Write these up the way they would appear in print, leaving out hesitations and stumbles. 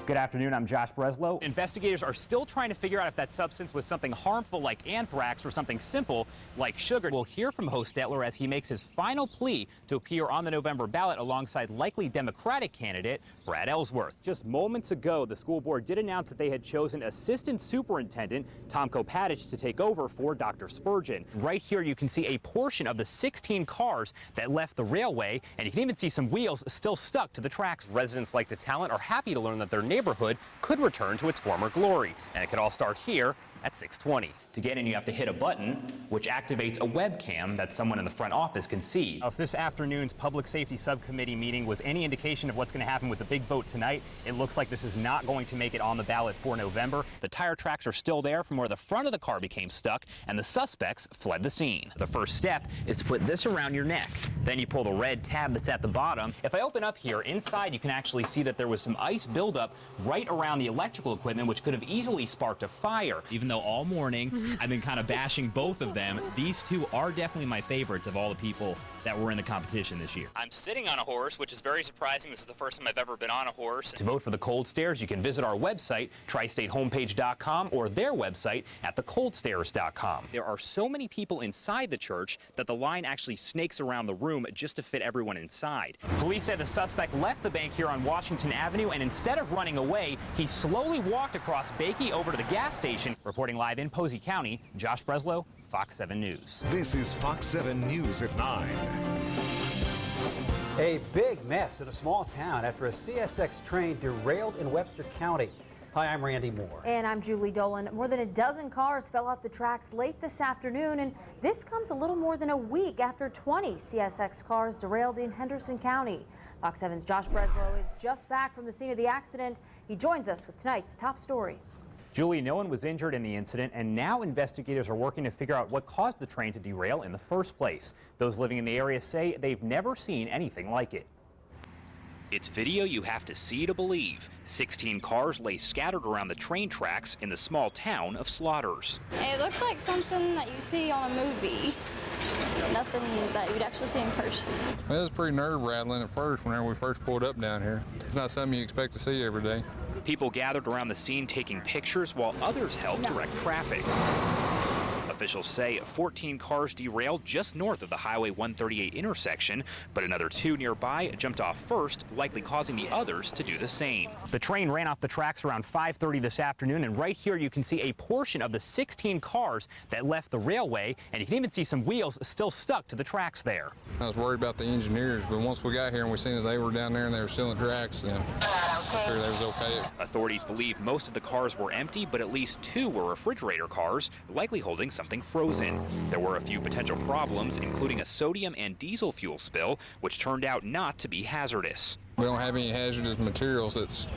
Good afternoon, I'm Josh Breslow. Investigators are still trying to figure out if that substance was something harmful like anthrax or something simple like sugar. We'll hear from Hostetler as he makes his final plea to appear on the November ballot alongside likely Democratic candidate Brad Ellsworth. Just moments ago, the school board did announce that they had chosen Assistant Superintendent Tom Kopatich to take over for Dr. Spurgeon. Right here you can see a portion of the 16 cars that left the railway, and you can even see some wheels still stuck to the tracks. Residents like to talent are happy to learn that their neighborhood could return to its former glory, and it could all start here at 6:20. To get in, you have to hit a button which activates a webcam that someone in the front office can see. If this afternoon's Public Safety Subcommittee meeting was any indication of what's going to happen with the big vote tonight, it looks like this is not going to make it on the ballot for November. The tire tracks are still there from where the front of the car became stuck, and the suspects fled the scene. The first step is to put this around your neck. Then you pull the red tab that's at the bottom. If I open up here, inside you can actually see that there was some ice buildup right around the electrical equipment, which could have easily sparked a fire. Even though all morning I've been kind of bashing both of them, these two are definitely my favorites of all the people that were in the competition this year. I'm sitting on a horse, which is very surprising. This is the first time I've ever been on a horse. To vote for the Cold Stares, you can visit our website, tristatehomepage.com, or their website at thecoldstares.com. There are so many people inside the church that the line actually snakes around the room just to fit everyone inside. Police say the suspect left the bank here on Washington Avenue, and instead of running away, he slowly walked across Bakey over to the gas station. Reporting live in Posey County, Josh Breslow, Fox 7 News. This is Fox 7 News at 9. A big mess in a small town after a CSX train derailed in Webster County. Hi, I'm Randy Moore. And I'm Julie Dolan. More than a dozen cars fell off the tracks late this afternoon, and this comes a little more than a week after 20 CSX cars derailed in Henderson County. Fox 7's Josh Breslow is just back from the scene of the accident. He joins us with tonight's top story. Julie, no one was injured in the incident, and now investigators are working to figure out what caused the train to derail in the first place. Those living in the area say they've never seen anything like it. It's video you have to see to believe. 16 cars lay scattered around the train tracks in the small town of Slaughters. It looked like something that you'd see on a movie. Nothing that you'd actually see in person. It was pretty nerve-rattling at first whenever we first pulled up down here. It's not something you expect to see every day. People gathered around the scene taking pictures while others helped direct traffic. Officials say 14 cars derailed just north of the Highway 138 intersection, but another 2 nearby jumped off first, likely causing the others to do the same. The train ran off the tracks around 5:30 this afternoon, and right here you can see a portion of the 16 cars that left the railway, and you can even see some wheels still stuck to the tracks there. I was worried about the engineers, but once we got here and we seen that they were down there and they were still in the tracks, then I figured they was okay. Authorities believe most of the cars were empty, but at least 2 were refrigerator cars, likely holding something frozen. There were a few potential problems, including a sodium and diesel fuel spill, which turned out not to be hazardous. We don't have any hazardous materials that's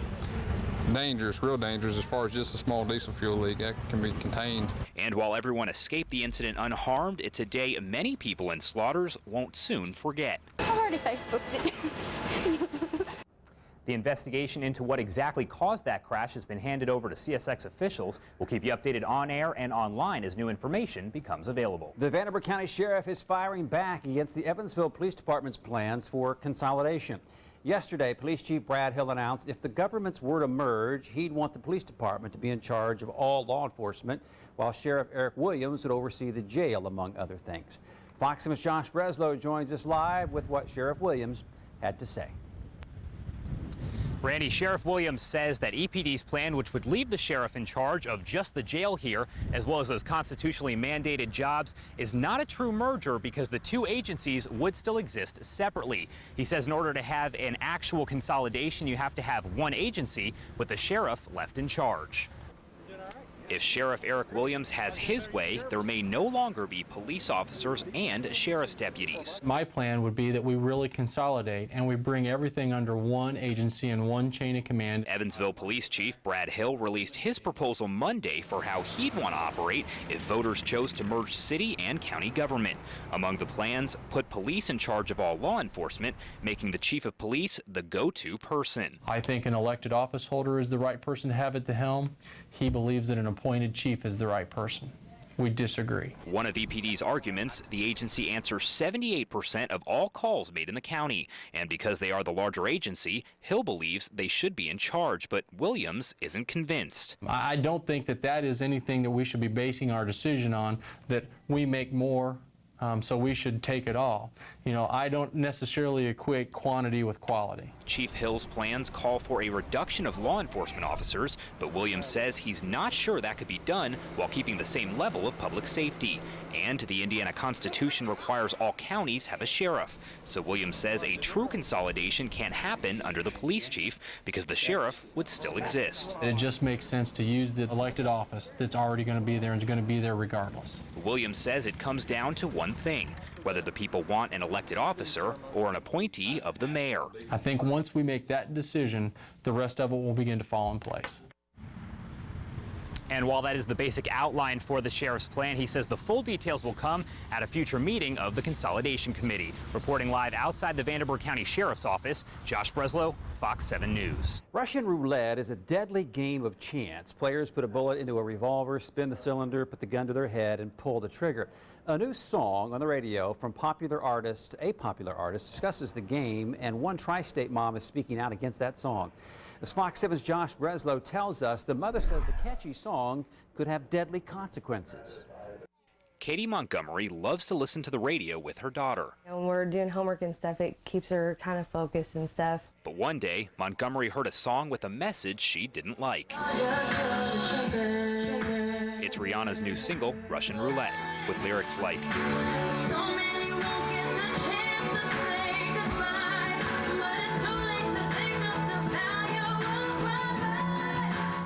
dangerous, real dangerous, as far as just a small diesel fuel leak that can be contained. And while everyone escaped the incident unharmed, it's a day many people in Slaughters won't soon forget. I've already Facebooked it. The investigation into what exactly caused that crash has been handed over to CSX officials. We'll keep you updated on air and online as new information becomes available. The Vanderbilt County Sheriff is firing back against the Evansville Police Department's plans for consolidation. Yesterday, Police Chief Brad Hill announced if the governments were to merge, he'd want the police department to be in charge of all law enforcement, while Sheriff Eric Williams would oversee the jail, among other things. Fox 7's Josh Breslow joins us live with what Sheriff Williams had to say. Randy, Sheriff Williams says that EPD's plan, which would leave the sheriff in charge of just the jail here, as well as those constitutionally mandated jobs, is not a true merger because the two agencies would still exist separately. He says in order to have an actual consolidation, you have to have one agency with the sheriff left in charge. If Sheriff Eric Williams has his way, there may no longer be police officers and sheriff's deputies. My plan would be that we really consolidate and we bring everything under one agency and one chain of command. Evansville Police Chief Brad Hill released his proposal Monday for how he'd want to operate if voters chose to merge city and county government. Among the plans, put police in charge of all law enforcement, making the chief of police the go-to person. I think an elected office holder is the right person to have at the helm. He believes that an appointed chief is the right person. we disagree. One of EPD's arguments, the agency answers 78% of all calls made in the county. And because they are the larger agency, Hill believes they should be in charge, but Williams isn't convinced. I don't think that that is anything that we should be basing our decision on, that we make more, so we should take it all. You know, I don't necessarily equate quantity with quality. Chief Hill's plans call for a reduction of law enforcement officers, but Williams says he's not sure that could be done while keeping the same level of public safety. And the Indiana Constitution requires all counties have a sheriff. So Williams says a true consolidation can't happen under the police chief because the sheriff would still exist. It just makes sense to use the elected office that's already going to be there and is going to be there regardless. Williams says it comes down to one thing, whether the people want an elected officer or an appointee of the mayor. I think once we make that decision, the rest of it will begin to fall in place. And while that is the basic outline for the sheriff's plan, he says the full details will come at a future meeting of the Consolidation Committee. Reporting live outside the Vanderburgh County Sheriff's Office, Josh Breslow, Fox 7 News. Russian roulette is a deadly game of chance. Players put a bullet into a revolver, spin the cylinder, put the gun to their head, and pull the trigger. A new song on the radio from a popular artist discusses the game, and one tri-state mom is speaking out against that song. As Fox 7's Josh Breslow tells us, the mother says the catchy song could have deadly consequences. Katie Montgomery loves to listen to the radio with her daughter. When we're doing homework and stuff, it keeps her kind of focused and stuff. But one day, Montgomery heard a song with a message she didn't like. It's Rihanna's new single, Russian Roulette, with lyrics like,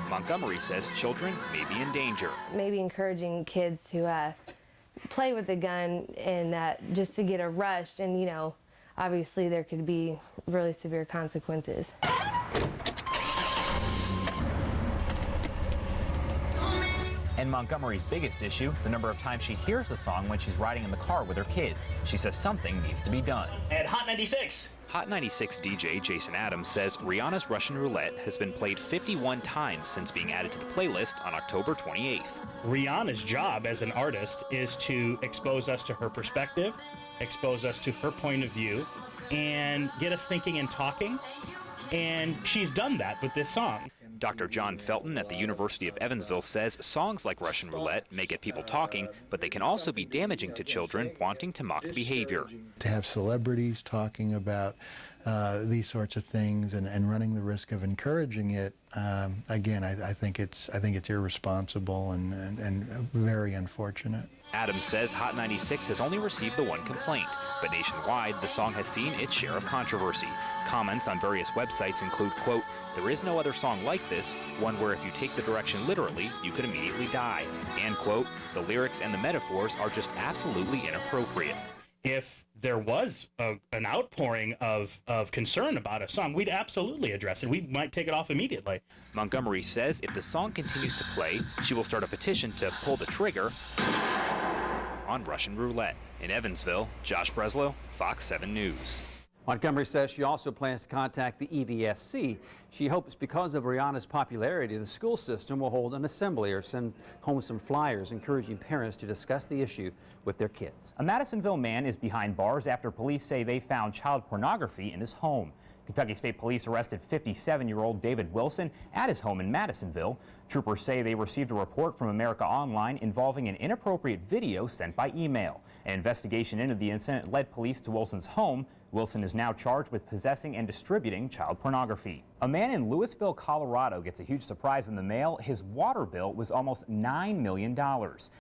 Montgomery says children may be in danger. Maybe encouraging kids to play with the gun and just to get a rush, and you know, obviously there could be really severe consequences. And Montgomery's biggest issue, the number of times she hears the song when she's riding in the car with her kids. She says something needs to be done. At Hot 96. Hot 96 DJ Jason Adams says Rihanna's Russian Roulette has been played 51 times since being added to the playlist on October 28th. Rihanna's job as an artist is to expose us to her perspective, expose us to her point of view, and get us thinking and talking. And she's done that with this song. Dr. John Felton at the University of Evansville says songs like Russian Roulette may get people talking, but they can also be damaging to children wanting to mock the behavior. To have celebrities talking about these sorts of things and running the risk of encouraging it, again, I think it's irresponsible and very unfortunate. Adams says Hot 96 has only received the one complaint, but nationwide the song has seen its share of controversy. Comments on various websites include, quote, "There is no other song like this, one where if you take the direction literally, you could immediately die," and, quote, "The lyrics and the metaphors are just absolutely inappropriate." If there was an outpouring of concern about a song, we'd absolutely address it. We might take it off immediately. Montgomery says if the song continues to play, she will start a petition to pull the trigger on Russian Roulette. In Evansville, Josh Breslow, Fox 7 News. Montgomery says she also plans to contact the EVSC. She hopes because of Rihanna's popularity, the school system will hold an assembly or send home some flyers encouraging parents to discuss the issue with their kids. A Madisonville man is behind bars after police say they found child pornography in his home. Kentucky State Police arrested 57-year-old David Wilson at his home in Madisonville. Troopers say they received a report from America Online involving an inappropriate video sent by email. An investigation into the incident led police to Wilson's home. Wilson is now charged with possessing and distributing child pornography. A man in Louisville, Colorado gets a huge surprise in the mail. His water bill was almost $9 million.